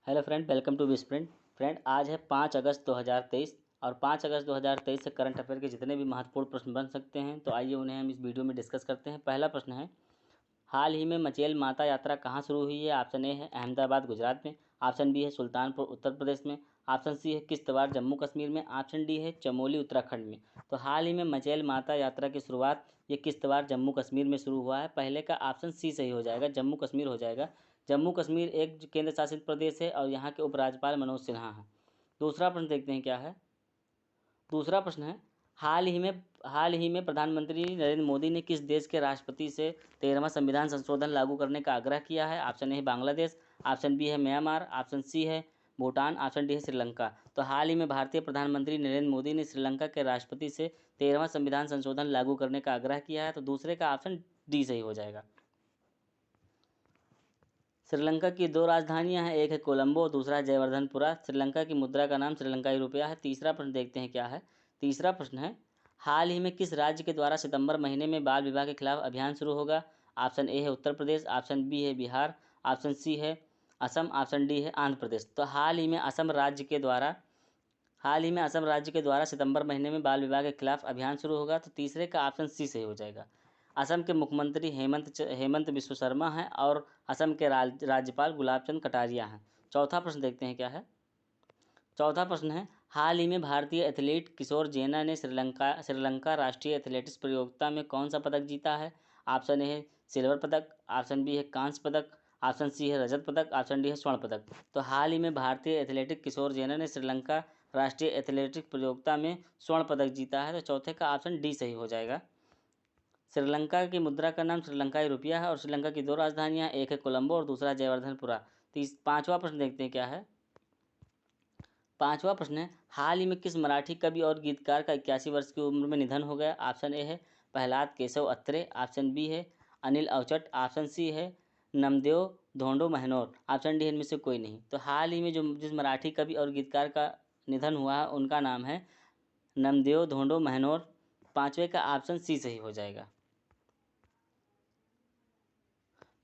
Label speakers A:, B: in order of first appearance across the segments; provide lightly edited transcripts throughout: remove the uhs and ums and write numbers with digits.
A: Hello friend, welcome to Wisprint. Friend, आज है 5 अगस्त 2023 और 5 अगस्त 2023 से करंट अफेयर के जितने भी महत्वपूर्ण प्रश्न बन सकते हैं तो आइए उन्हें हम इस वीडियो में डिस्कस करते हैं। पहला प्रश्न है, हाल ही में मचेल माता यात्रा कहाँ शुरू हुई है? ऑप्शन ए है अहमदाबाद गुजरात में, ऑप्शन बी है सुल्तानपुर उत्तर प्रदेश में, ऑप्शन सी है किश्तवाड़ जम्मू कश्मीर में, ऑप्शन डी है चमोली उत्तराखंड में। तो हाल ही में मचेल माता यात्रा की शुरुआत ये किश्तवाड़ जम्मू कश्मीर में शुरू हुआ है। पहले का ऑप्शन सी सही हो जाएगा, जम्मू कश्मीर हो जाएगा। जम्मू कश्मीर एक केंद्र शासित प्रदेश है और यहाँ के उपराज्यपाल मनोज सिन्हा हैं। दूसरा प्रश्न देखते हैं क्या है। दूसरा प्रश्न है, हाल ही में प्रधानमंत्री नरेंद्र मोदी ने किस देश के राष्ट्रपति से 13वां संविधान संशोधन लागू करने का आग्रह किया है? ऑप्शन ए है बांग्लादेश, ऑप्शन बी है म्यांमार, ऑप्शन सी है भूटान, ऑप्शन डी है श्रीलंका। तो हाल ही में भारतीय प्रधानमंत्री नरेंद्र मोदी ने श्रीलंका के राष्ट्रपति से 13वां संविधान संशोधन लागू करने का आग्रह किया है। तो दूसरे का ऑप्शन डी सही हो जाएगा। श्रीलंका की दो राजधानियां हैं, एक है कोलंबो, दूसरा है जयवर्धनपुरा। श्रीलंका की मुद्रा का नाम श्रीलंकाई रुपया है। तीसरा प्रश्न देखते हैं क्या है। तीसरा प्रश्न है, हाल ही में किस राज्य के द्वारा सितंबर महीने में बाल विवाह के खिलाफ अभियान शुरू होगा? ऑप्शन ए है उत्तर प्रदेश, ऑप्शन बी है बिहार, ऑप्शन सी है असम, ऑप्शन डी है आंध्र प्रदेश। तो हाल ही में असम राज्य के द्वारा सितंबर महीने में बाल विवाह के खिलाफ अभियान शुरू होगा। तो तीसरे का ऑप्शन सी सही हो जाएगा। असम के मुख्यमंत्री हेमंत बिश्व शर्मा हैं और असम के राज्यपाल गुलाब चंद कटारिया हैं। चौथा प्रश्न देखते हैं क्या है। चौथा प्रश्न है, हाल ही में भारतीय एथलीट किशोर जेना ने श्रीलंका राष्ट्रीय एथलेटिक्स प्रतियोगिता में कौन सा पदक जीता है? ऑप्शन ए है सिल्वर पदक, ऑप्शन बी है कांस्य पदक, ऑप्शन सी है रजत पदक, ऑप्शन डी है स्वर्ण पदक। तो हाल ही में भारतीय एथलेटिक किशोर जेना ने श्रीलंका राष्ट्रीय एथलेटिक्स प्रतियोगिता में स्वर्ण पदक जीता है। तो चौथे का ऑप्शन डी सही हो जाएगा। श्रीलंका की मुद्रा का नाम श्रीलंकाई रुपया है और श्रीलंका की दो राजधानियां, एक है कोलंबो और दूसरा जयवर्धनपुरा। पांचवा प्रश्न देखते हैं क्या है। पांचवा प्रश्न है, हाल ही में किस मराठी कवि और गीतकार का 81 वर्ष की उम्र में निधन हो गया? ऑप्शन ए है प्रहलाद केशव अत्रे, ऑप्शन बी है अनिल अवचट, ऑप्शन सी है नमदेव धोंडो महनोर, ऑप्शन डी इनमें से कोई नहीं। तो हाल ही में जिस मराठी कवि और गीतकार का निधन हुआ है उनका नाम है नमदेव धोंडो महनोर। पांचवे का ऑप्शन सी सही हो जाएगा।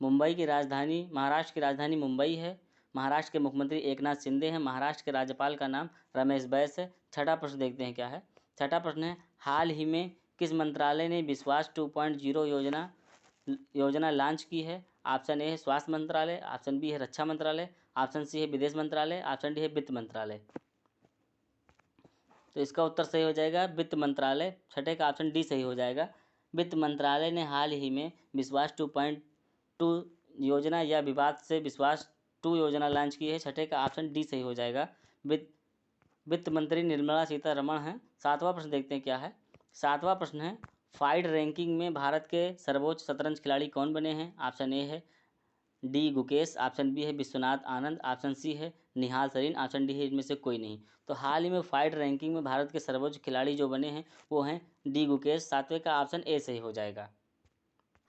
A: महाराष्ट्र की राजधानी मुंबई है। महाराष्ट्र के मुख्यमंत्री एकनाथ शिंदे हैं। महाराष्ट्र के राज्यपाल का नाम रमेश बैस है। छठा प्रश्न देखते हैं क्या है। छठा प्रश्न है, हाल ही में किस मंत्रालय ने विश्वास 2.0 योजना लॉन्च की है? ऑप्शन ए है स्वास्थ्य मंत्रालय, ऑप्शन बी है रक्षा मंत्रालय, ऑप्शन सी है विदेश मंत्रालय, ऑप्शन डी है वित्त मंत्रालय। तो इसका उत्तर सही हो जाएगा वित्त मंत्रालय। छठे का ऑप्शन डी सही हो जाएगा। वित्त मंत्रालय ने हाल ही में विश्वास 2.2 योजना या विवाद से विश्वास 2 योजना लॉन्च की है। छठे का ऑप्शन डी सही हो जाएगा। वित्त मंत्री निर्मला सीतारमण हैं। सातवां प्रश्न देखते हैं क्या है। सातवां प्रश्न है, फाइड रैंकिंग में भारत के सर्वोच्च शतरंज खिलाड़ी कौन बने हैं? ऑप्शन ए है डी गुकेश, ऑप्शन बी है विश्वनाथ आनंद, ऑप्शन सी है निहाल सरीन, ऑप्शन डी है इनमें से कोई नहीं। तो हाल ही में फाइड रैंकिंग में भारत के सर्वोच्च खिलाड़ी जो बने हैं वो हैं डी गुकेश। सातवें का ऑप्शन ए सही हो जाएगा।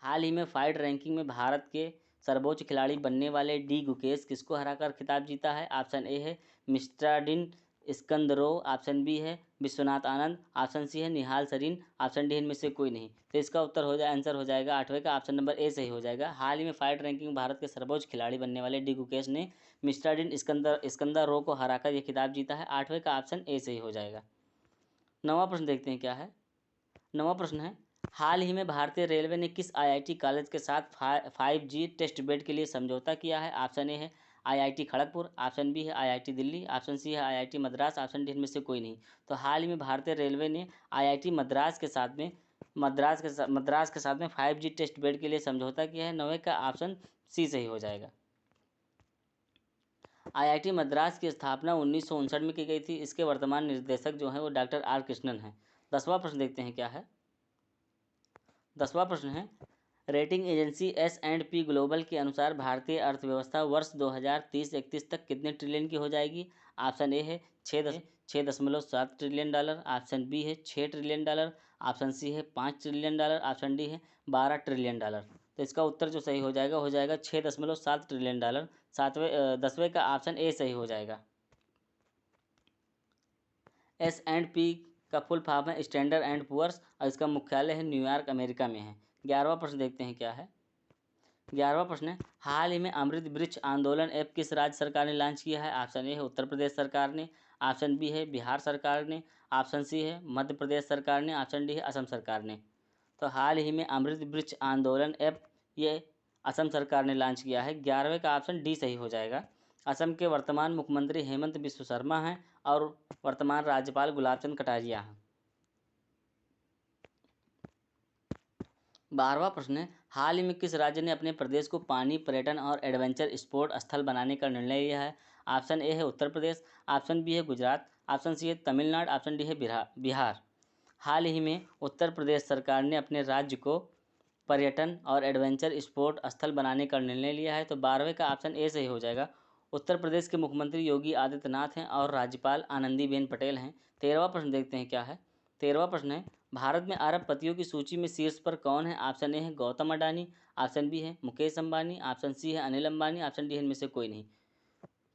A: हाल ही में फाइड रैंकिंग में भारत के सर्वोच्च खिलाड़ी बनने वाले डी गुकेश किसको हराकर खिताब जीता है? ऑप्शन ए है मिस्टाडिन स्कंदरोव, ऑप्शन बी है विश्वनाथ आनंद, ऑप्शन सी है निहाल सरीन, ऑप्शन डी इनमें से कोई नहीं। तो इसका आंसर हो जाएगा आठवें का ऑप्शन नंबर ए सही हो जाएगा। हाल ही में फाइड रैंकिंग में भारत के सर्वोच्च खिलाड़ी बनने वाले डी गुकेश ने मिस्टाडिन स्कंदरोव को हराकर यह खिताब जीता है। आठवें का ऑप्शन ए सही हो जाएगा। नौवां प्रश्न देखते हैं क्या है। नौवां प्रश्न है, हाल ही में भारतीय रेलवे ने किस आईआईटी कॉलेज के साथ 5G टेस्ट बेड के लिए समझौता किया है? ऑप्शन ए है आईआईटी खड़गपुर, ऑप्शन बी है आईआईटी दिल्ली, ऑप्शन सी है आईआईटी मद्रास, ऑप्शन डी इनमें से कोई नहीं। तो हाल ही में भारतीय रेलवे ने आईआईटी मद्रास के साथ में 5G टेस्ट बेड के लिए समझौता किया है। नौवें का ऑप्शन सी सही हो जाएगा। आईआईटी मद्रास की स्थापना 1959 में की गई थी। इसके वर्तमान निर्देशक जो हैं वो डॉक्टर आर कृष्णन हैं। 10वां प्रश्न देखते हैं क्या है। 10वां प्रश्न है, रेटिंग एजेंसी S&P ग्लोबल के अनुसार भारतीय अर्थव्यवस्था वर्ष 2030-31 तक कितने ट्रिलियन की हो जाएगी? ऑप्शन ए है 6.7 ट्रिलियन डॉलर, ऑप्शन बी है 6 ट्रिलियन डॉलर, ऑप्शन सी है 5 ट्रिलियन डॉलर, ऑप्शन डी है 12 ट्रिलियन डॉलर। तो इसका उत्तर जो सही हो जाएगा 6.7 ट्रिलियन डॉलर। 10वें का ऑप्शन ए सही हो जाएगा। S&P का फुल फॉर्म है स्टैंडर्ड एंड पुअर्स और इसका मुख्यालय है न्यूयॉर्क अमेरिका में है। 11वां प्रश्न देखते हैं क्या है। 11वां प्रश्न है, हाल ही में अमृत वृक्ष आंदोलन ऐप किस राज्य सरकार ने लॉन्च किया है? ऑप्शन ए है उत्तर प्रदेश सरकार ने, ऑप्शन बी है बिहार सरकार ने, ऑप्शन सी है मध्य प्रदेश सरकार ने, ऑप्शन डी है असम सरकार ने। तो हाल ही में अमृत वृक्ष आंदोलन ऐप ये असम सरकार ने लॉन्च किया है। 11वें का ऑप्शन डी सही हो जाएगा। असम के वर्तमान मुख्यमंत्री हेमंत बिस्व शर्मा हैं और वर्तमान राज्यपाल गुलाब चंद कटारिया हैं। 12वां प्रश्न है, हाल ही में किस राज्य ने अपने प्रदेश को पानी पर्यटन और एडवेंचर स्पोर्ट स्थल बनाने का निर्णय लिया है? ऑप्शन ए है उत्तर प्रदेश, ऑप्शन बी है गुजरात, ऑप्शन सी है तमिलनाडु, ऑप्शन डी है बिहार। हाल ही में उत्तर प्रदेश सरकार ने अपने राज्य को पर्यटन और एडवेंचर स्पोर्ट स्थल बनाने का निर्णय लिया है। तो 12वें का ऑप्शन ए सही हो जाएगा। उत्तर प्रदेश के मुख्यमंत्री योगी आदित्यनाथ हैं और राज्यपाल आनंदीबेन पटेल हैं। 13वां प्रश्न देखते हैं क्या है। 13वां प्रश्न है, भारत में अरबपतियों की सूची में शीर्ष पर कौन है? ऑप्शन ए है गौतम अडानी, ऑप्शन बी है मुकेश अंबानी, ऑप्शन सी है अनिल अंबानी, ऑप्शन डी है इनमें से कोई नहीं।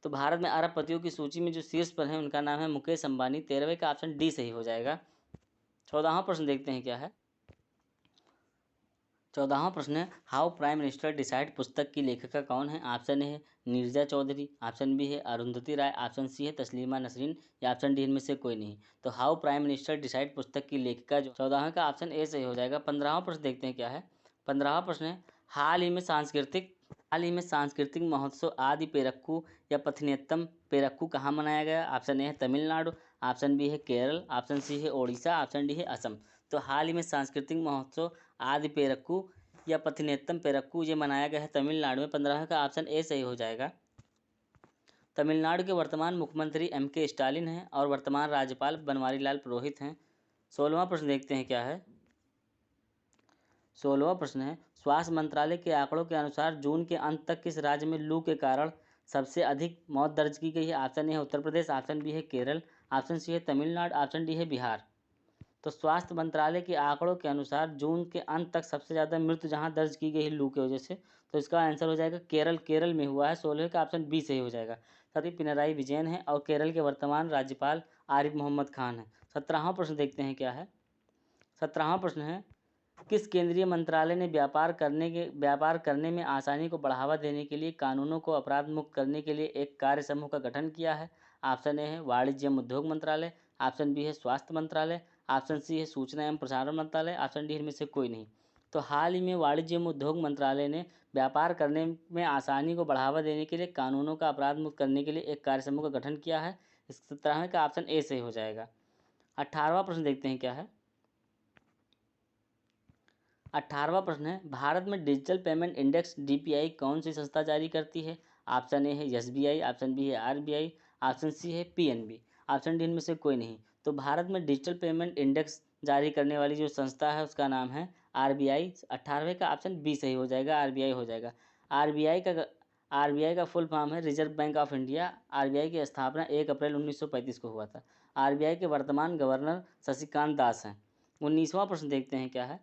A: तो भारत में अरबपतियों की सूची में जो शीर्ष पर है उनका नाम है मुकेश अंबानी। 13वें का ऑप्शन डी सही हो जाएगा। 14वां प्रश्न देखते हैं क्या है। 14वां प्रश्न है, हाउ प्राइम मिनिस्टर डिसाइड पुस्तक की लेखिका कौन है? ऑप्शन ए है नीरजा चौधरी, ऑप्शन बी है अरुंधति राय, ऑप्शन सी है तस्लीमा नसरीन या ऑप्शन डी इनमें से कोई नहीं। तो हाउ प्राइम मिनिस्टर डिसाइड पुस्तक की लेखिका जो 14वें का ऑप्शन ए सही हो जाएगा। 15वां प्रश्न देखते हैं क्या है। 15वां प्रश्न है, हाल ही में सांस्कृतिक महोत्सव आदि पेरक्कू या पथिनेत्तम पेरक्कू कहाँ मनाया गया? ऑप्शन ए है तमिलनाडु, ऑप्शन बी है केरल, ऑप्शन सी है ओडिशा, ऑप्शन डी है असम। तो हाल ही में सांस्कृतिक महोत्सव आदि पेरक्कू या पथिनेत्तम पेरक्कू ये मनाया गया है तमिलनाडु में। 15 का ऑप्शन ए सही हो जाएगा। तमिलनाडु के वर्तमान मुख्यमंत्री M.K. स्टालिन हैं और वर्तमान राज्यपाल बनवारी लाल पुरोहित हैं। 16वां प्रश्न देखते हैं क्या है। 16वां प्रश्न है, स्वास्थ्य मंत्रालय के आंकड़ों के अनुसार जून के अंत तक किस राज्य में लू के कारण सबसे अधिक मौत दर्ज की गई है? ऑप्शन ए है उत्तर प्रदेश, ऑप्शन बी है केरल, ऑप्शन सी है तमिलनाडु, ऑप्शन डी है बिहार। तो स्वास्थ्य मंत्रालय के आंकड़ों के अनुसार जून के अंत तक सबसे ज़्यादा मृत्यु जहां दर्ज की गई है लू की वजह से, तो इसका आंसर हो जाएगा केरल। केरल में हुआ है। 16 का ऑप्शन बी सही हो जाएगा। साथ ही पिनराई विजयन है और केरल के वर्तमान राज्यपाल आरिफ मोहम्मद खान है। 17वां प्रश्न देखते हैं क्या है। 17वां प्रश्न है, किस केंद्रीय मंत्रालय ने व्यापार करने में आसानी को बढ़ावा देने के लिए कानूनों को अपराध मुक्त करने के लिए एक कार्य समूह का गठन किया है? ऑप्शन ए है वाणिज्य एवं उद्योग मंत्रालय, ऑप्शन बी है स्वास्थ्य मंत्रालय, ऑप्शन सी है सूचना एवं प्रसारण मंत्रालय, ऑप्शन डी इनमें से कोई नहीं। तो हाल ही में वाणिज्य एवं उद्योग मंत्रालय ने व्यापार करने में आसानी को बढ़ावा देने के लिए कानूनों का अपराध मुक्त करने के लिए एक कार्य समूह का गठन किया है। इस 17वें का ऑप्शन ए सही हो जाएगा। 18वां प्रश्न देखते हैं क्या है। 18वां प्रश्न है, भारत में डिजिटल पेमेंट इंडेक्स DPI कौन सी संस्था जारी करती है? ऑप्शन ए है SBI, ऑप्शन बी है RBI, ऑप्शन सी है PNB, ऑप्शन डी इनमें से कोई नहीं। तो भारत में डिजिटल पेमेंट इंडेक्स जारी करने वाली जो संस्था है उसका नाम है RBI। 18वें का ऑप्शन बी सही हो जाएगा, RBI हो जाएगा। आर बी आई का फुल फॉर्म है reserve bank of India. RBI की स्थापना 1 अप्रैल 1935 को हुआ था। RBI के वर्तमान गवर्नर शशिकांत दास हैं। 19वां प्रश्न देखते हैं क्या है।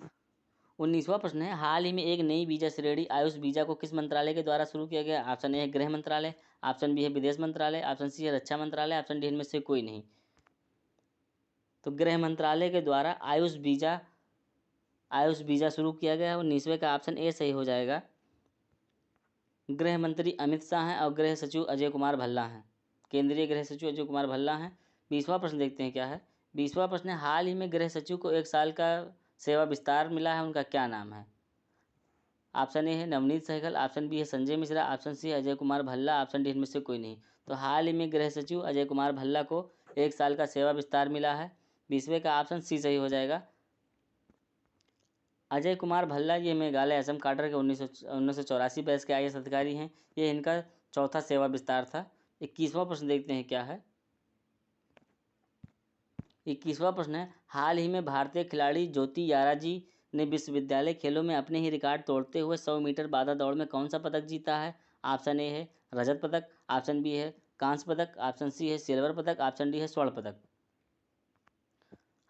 A: 19वां प्रश्न है, हाल ही में एक नई वीजा श्रेणी आयुष वीजा को किस मंत्रालय के द्वारा शुरू किया गया? ऑप्शन ए है गृह मंत्रालय, ऑप्शन बी है विदेश मंत्रालय, ऑप्शन सी है रक्षा मंत्रालय, ऑप्शन डी इनमें से कोई नहीं। तो गृह मंत्रालय के द्वारा आयुष वीजा शुरू किया गया है। 19वें का ऑप्शन ए सही हो जाएगा। गृह मंत्री अमित शाह हैं और गृह सचिव अजय कुमार भल्ला हैं। केंद्रीय गृह सचिव अजय कुमार भल्ला हैं। 20वां प्रश्न देखते हैं क्या है। 20वां प्रश्न है, हाल ही में गृह सचिव को 1 साल का सेवा विस्तार मिला है, उनका क्या नाम है? ऑप्शन ए है नवनीत सहगल, ऑप्शन बी है संजय मिश्रा, ऑप्शन सी है अजय कुमार भल्ला, ऑप्शन डी इनमें से कोई नहीं। तो हाल ही में गृह सचिव अजय कुमार भल्ला को 1 साल का सेवा विस्तार मिला है। 20वें का ऑप्शन सी सही हो जाएगा। अजय कुमार भल्ला ये मेघालय असम काडर के 1984 बैच के IAS अधिकारी हैं। ये इनका चौथा सेवा विस्तार था। 21वां प्रश्न देखते हैं क्या है। 21वां प्रश्न है, हाल ही में भारतीय खिलाड़ी ज्योति याराजी ने विश्वविद्यालय खेलों में अपने ही रिकॉर्ड तोड़ते हुए 100 मीटर बाधा दौड़ में कौन सा पदक जीता है? ऑप्शन ए है रजत पदक, ऑप्शन बी है कांस्य पदक, ऑप्शन सी है सिल्वर पदक, ऑप्शन डी है स्वर्ण पदक।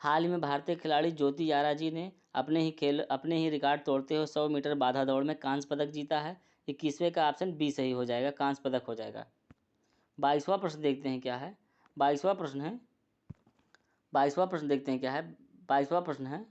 A: हाल ही में भारतीय खिलाड़ी ज्योति याराजी ने अपने ही रिकॉर्ड तोड़ते हुए 100 मीटर बाधा दौड़ में कांस्य पदक जीता है। 21वें का ऑप्शन बी सही हो जाएगा, कांस्य पदक हो जाएगा। 22वां प्रश्न देखते हैं क्या है। 22वां प्रश्न है 22वां प्रश्न देखते हैं क्या है। 22वां प्रश्न है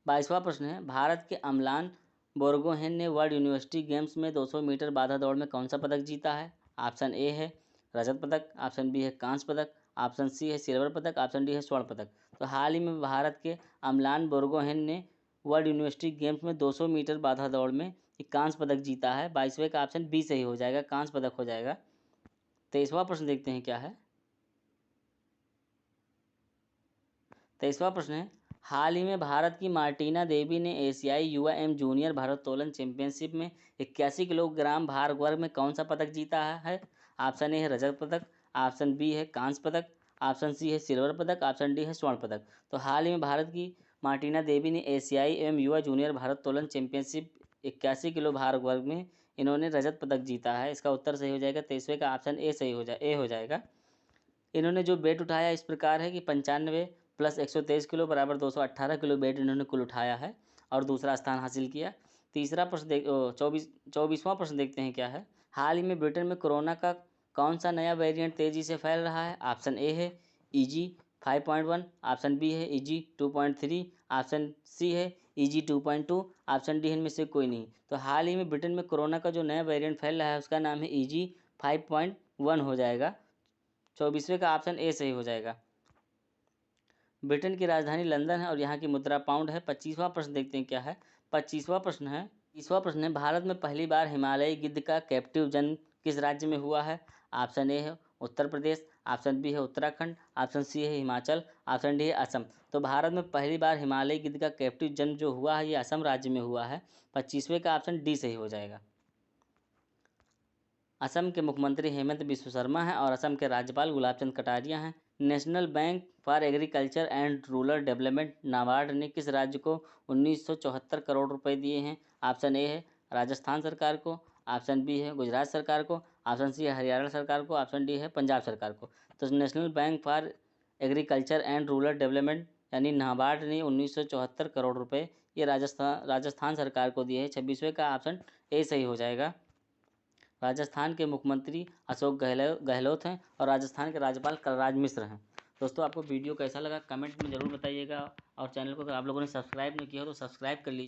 A: 22वां प्रश्न है, भारत के अम्लान बोर्गोहेन ने वर्ल्ड यूनिवर्सिटी गेम्स में 200 मीटर बाधा दौड़ में कौन सा पदक जीता है? ऑप्शन ए है रजत पदक, ऑप्शन बी है कांस्य पदक, ऑप्शन सी है सिल्वर पदक, ऑप्शन डी है स्वर्ण पदक। तो हाल ही में भारत के अमलान बोर्गोहेन ने वर्ल्ड यूनिवर्सिटी गेम्स में 200 मीटर बाधा दौड़ में एक कांस्य पदक जीता है। 22वें का ऑप्शन बी सही हो जाएगा, कांस्य पदक हो जाएगा। 23वां प्रश्न देखते हैं क्या है। 23वां प्रश्न है, हाल ही में भारत की मार्टिना देवी ने एशियाई युवा एवं जूनियर भारोत्तोलन चैंपियनशिप में 81 किलोग्राम भार वर्ग में कौन सा पदक जीता है? ऑप्शन ए है रजत पदक, ऑप्शन बी है कांस्य पदक, ऑप्शन सी है सिल्वर पदक, ऑप्शन डी है स्वर्ण पदक। तो हाल ही में भारत की मार्टिना देवी ने एशियाई एवं युवा जूनियर भारोत्तोलन चैंपियनशिप 81 किलो भार वर्ग में इन्होंने रजत पदक जीता है। इसका उत्तर सही हो जाएगा। 23वें का ऑप्शन ए सही हो जाएगा। इन्होंने जो वेट उठाया इस प्रकार है कि 95 प्लस 123 किलो बराबर 218 किलो वेट इन्होंने कुल उठाया है और दूसरा स्थान हासिल किया। तीसरा प्रश्न 24वां प्रश्न देखते हैं क्या है। हाल ही में ब्रिटेन में कोरोना का कौन सा नया वेरिएंट तेजी से फैल रहा है? ऑप्शन ए है EG 5.1, ऑप्शन बी है EG 2.3, ऑप्शन सी है EG 2.2, ऑप्शन डी इनमें से कोई नहीं। तो हाल ही में ब्रिटेन में कोरोना का जो नया वेरिएंट फैल रहा है उसका नाम है EG 5.1 हो जाएगा। 24वें का ऑप्शन ए सही हो जाएगा। ब्रिटेन की राजधानी लंदन है और यहाँ की मुद्रा पाउंड है। 25वां प्रश्न देखते हैं क्या है। 25वां प्रश्न है, भारत में पहली बार हिमालयी गिद्ध का कैप्टिव जन्म किस राज्य में हुआ है? ऑप्शन ए है उत्तर प्रदेश, ऑप्शन बी है उत्तराखंड, ऑप्शन सी है हिमाचल, ऑप्शन डी है असम। तो भारत में पहली बार हिमालयी गिद्ध का कैप्टिव जन्म जो हुआ है ये असम राज्य में हुआ है। 25वें का ऑप्शन डी सही हो जाएगा। असम के मुख्यमंत्री हेमंत बिस्व शर्मा हैं और असम के राज्यपाल गुलाबचंद कटारिया हैं। National bank for agriculture and rural development NABARD ने किस राज्य को 1974 करोड़ रुपए दिए हैं? ऑप्शन ए है राजस्थान सरकार को, ऑप्शन बी है गुजरात सरकार को, ऑप्शन सी है हरियाणा सरकार को, ऑप्शन डी है पंजाब सरकार को। तो national bank for agriculture and rural development यानी नाबार्ड ने 1974 करोड़ रुपये ये राजस्थान सरकार को दिए हैं। 26वें का ऑप्शन ए सही हो जाएगा। राजस्थान के मुख्यमंत्री अशोक गहलोत हैं और राजस्थान के राज्यपाल कलराज मिश्र हैं। दोस्तों आपको वीडियो कैसा लगा कमेंट में ज़रूर बताइएगा और चैनल को अगर आप लोगों ने सब्सक्राइब नहीं किया हो तो सब्सक्राइब कर लीजिए।